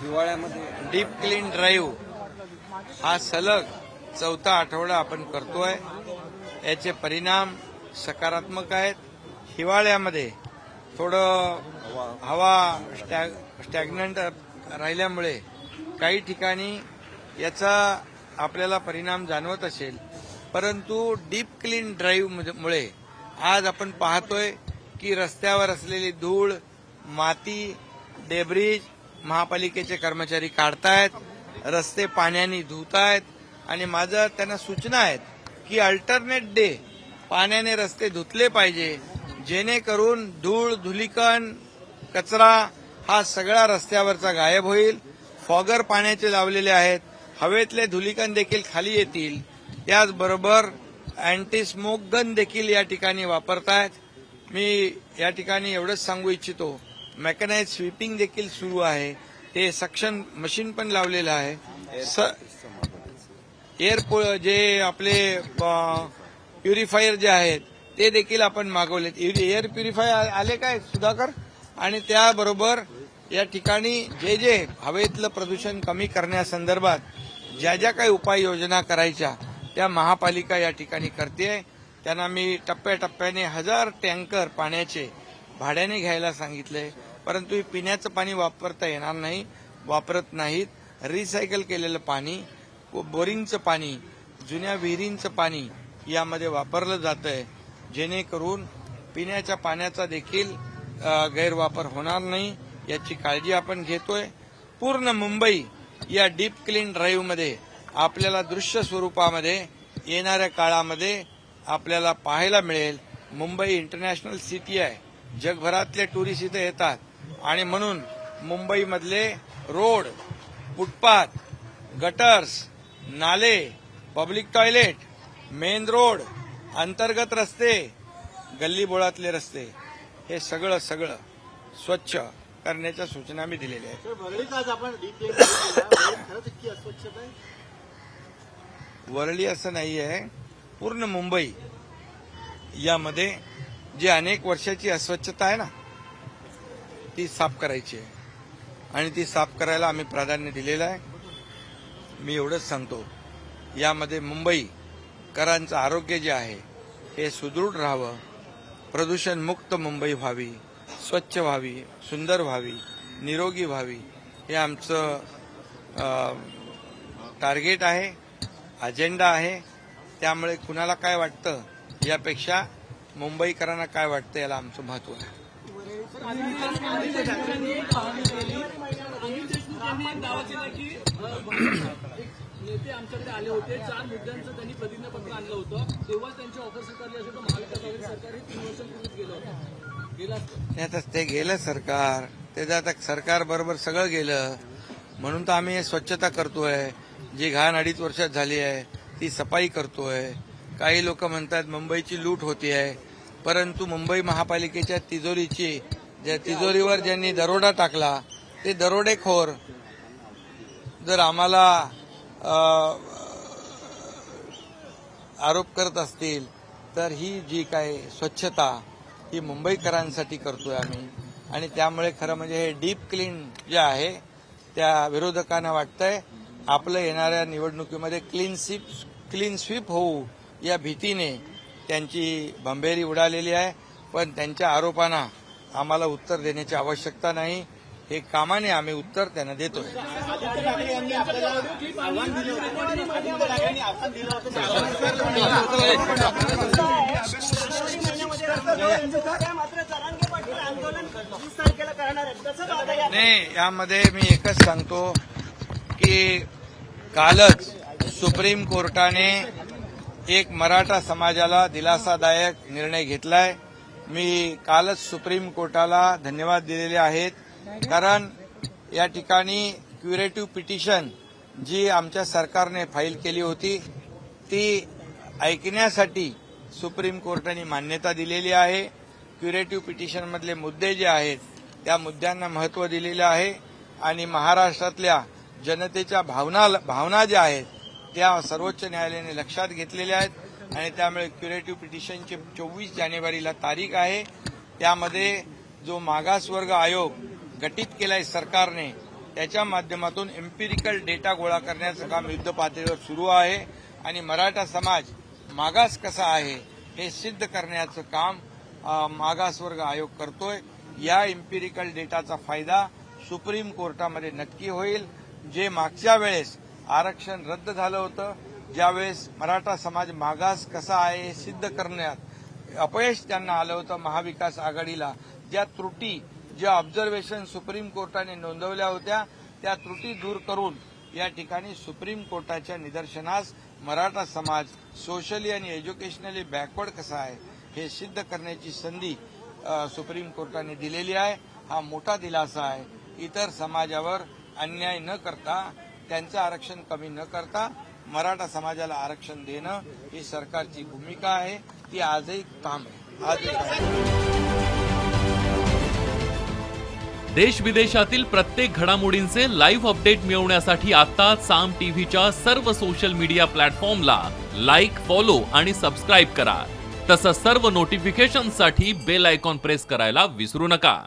हिवाळ्यामध्ये deep clean drive हा सलग चौथा आठवडा आपण करतोय. याचे परिणाम सकारात्मक आहेत. हिवाळ्यामध्ये थोडं हवा स्टॅग्नंट राहिल्यामुळे काही ठिकाणी याचा आपल्याला परिणाम जाणवत असेल, परंतु डीप क्लीन ड्राईव्ह मुळे आज आपण पाहतोय की रस्त्यावर असलेली धूळ, माती, डेब्रिज महापालिकेचे कर्मचारी काढतायत, रस्ते पाण्याने धुतायत आणि माझं त्यांना सूचना आहेत की अल्टरनेट डे पाण्याने रस्ते धुतले पाहिजे, जेणेकरून धूळ, धुलीकण, कचरा हा सगळा रस्त्यावरचा गायब होईल. फॉगर पाण्याचे लावलेले आहेत, हवेतले धुलीकण देखील खाली येतील. त्याचबरोबर अँटी स्मोक गन देखील या ठिकाणी वापरतायत. मी या ठिकाणी एवढंच सांगू इच्छितो, मेकॅनाइज स्वीपिंग देखील सुरू आहे. ते सक्शन मशीन पण लावलेलं आहे. एअर जे आपले प्युरिफायर जे आहेत ते देखील आपण मागवलेत. एअर प्युरिफायर आले काय सुधाकर? आणि त्याबरोबर या ठिकाणी जे हवेतलं प्रदूषण कमी करण्यासंदर्भात ज्या ज्या काही उपाययोजना करायच्या त्या महापालिका या ठिकाणी करते. त्यांना मी टप्प्याटप्प्याने 1000 टँकर पाण्याचे भाड्याने घ्यायला सांगितले, परंतु हे पिण्याचं पाणी वापरता येणार नाही, वापरत नाहीत. रिसायकल केलेलं पाणी, बोरिंगचं पाणी, जुन्या विहिरींचं पाणी यामध्ये वापरलं जातंय, जेणेकरून पिण्याच्या पाण्याचा देखील गैरवापर होणार नाही याची काळजी आपण घेतोय. पूर्ण मुंबई या डीप क्लीन ड्राईव्हमध्ये आपल्याला दृश्य स्वरूपामध्ये येणाऱ्या काळामध्ये आपल्याला पाहायला मिळेल. मुंबई इंटरनॅशनल सिटी आहे, जगभरातले टुरिस्ट इथे येतात आणि म्हणून मुंबईमधले रोड, फुटपाथ, गटर्स, नाले, पब्लिक टॉयलेट, मेन रोड, अंतर्गत रस्ते, गल्लीबोळातले रस्ते हे सगळं स्वच्छ करण्याच्या सूचना मी दिलेल्या आहेत. वरळी असं नाही आहे, पूर्ण मुंबई यामध्ये जी अनेक वर्षाची अस्वच्छता आहे ना ती साफ करायची आहे आणि ती साफ करायला आम्ही प्राधान्य दिलेलं आहे. मी एवढंच सांगतो, यामध्ये मुंबईकरांचं आरोग्य जे आहे हे सुदृढ राहावं, प्रदूषणमुक्त मुंबई व्हावी, स्वच्छ व्हावी, सुंदर व्हावी, निरोगी व्हावी, हे आमचं टार्गेट आहे, अजेंडा आहे. त्यामुळे कुणाला काय वाटतं यापेक्षा मुंबईकरांना काय वाटतं याला आमचं महत्त्व आहे. नेते आमच्याकडे आले होते, 4 मुद्द्यांचं त्यांनी प्रतिज्ञापत्र आणलं होतं, तेव्हा त्यांची ऑफर स्वीकारली असेल तर महाविकास आघाडी सरकार हे 3 वर्षांपूर्वीच गेलं होतं. आता ते गेलं सरकार, ते आता सरकार बरोबर सगळं गेलं, म्हणून तर आम्ही स्वच्छता करतोय. जी घाण 2.5 वर्षात झाली आहे ती सफाई करतोय. काही लोक म्हणतात मुंबईची लूट होती आहे, परंतु मुंबई महापालिकेच्या तिजोरीची, ज्या तिजोरीवर ज्यांनी दरोडा टाकला ते दरोडेखोर जर आम्हाला आरोप करत असतील तर ही जी काय स्वच्छता ही मुंबईकरांसाठी करतोय आम्ही. आणि त्यामुळे खरं म्हणजे हे डीप क्लीन जे आहे त्या विरोधकांना वाटतंय आपलं येणाऱ्या निवडणुकीमध्ये क्लीन स्वीप होऊ या भीतीने त्यांची भंभेरी उडालेली आहे. पण त्यांच्या आरोपांना आम्हाला उत्तर देण्याची आवश्यकता नाही, हे कामाने आम्ही उत्तर त्यांना देतोय. नाही, यामध्ये मी एकच सांगतो की कालच सुप्रीम कोर्टाने एक मराठा समाजाला दिलासादायक निर्णय घेतलाय. मी कालच सुप्रीम कोर्टाला धन्यवाद दिलेले आहेत, कारण या ठिकाणी क्युरेटिव्ह पिटिशन जी आमच्या सरकारने फाईल केली होती ती ऐकण्यासाठी सुप्रीम कोर्टाने मान्यता दिलेली आहे. क्युरेटिव्ह पिटिशनमधले मुद्दे जे आहेत त्या मुद्द्यांना महत्त्व दिलेलं आहे आणि महाराष्ट्रातल्या जनतेच्या भावना ज्या आहेत त्या सर्वोच्च न्यायालयाने लक्षात घेतलेल्या आहेत आणि त्यामुळे क्युरेटिव्ह पिटिशनची 24 जानेवारीला तारीख आहे. त्यामध्ये जो मागासवर्ग आयोग गटित केलाय सरकारने, त्याच्या माध्यमातून एम्पिरिकल डेटा गोळा करण्याचं काम युद्ध पातळीवर सुरू आहे आणि मराठा समाज मागास कसा आहे हे सिद्ध करण्याचं काम मागासवर्ग आयोग करतोय. या एम्पिरिकल डेटाचा फायदा सुप्रीम कोर्टामध्ये नक्की होईल. जे मागच्या वेळेस आरक्षण रद्द झालं होतं, ज्यावेळेस मराठा समाज मागास कसा आहे हे सिद्ध करण्यात अपयश त्यांना आलं होतं महाविकास आघाडीला, ज्या त्रुटी ज्या ऑब्झर्वेशन सुप्रीम कोर्टाने नोंदवल्या होत्या त्या त्रुटी दूर करून या ठिकाणी सुप्रीम कोर्टाच्या निदर्शनास मराठा समाज सोशली आणि एज्युकेशनली बॅकवर्ड कसा आहे हे सिद्ध करण्याची संधी सुप्रीम कोर्टाने दिलेली आहे. हा मोठा दिलासा आहे. इतर समाजावर अन्याय न करता, त्यांचं आरक्षण कमी न करता मराठा समाजाला आरक्षण देणं ही सरकारची भूमिका आहे. ती आजही काम आहे. देश विदेशातील प्रत्येक घडामोडींचे लाईव्ह अपडेट मिळवण्यासाठी आता साम टीव्हीच्या सर्व सोशल मीडिया प्लॅटफॉर्मला लाईक, फॉलो आणि सबस्क्राईब करा. तसंच सर्व नोटिफिकेशनसाठी बेल आयकॉन प्रेस करायला विसरू नका.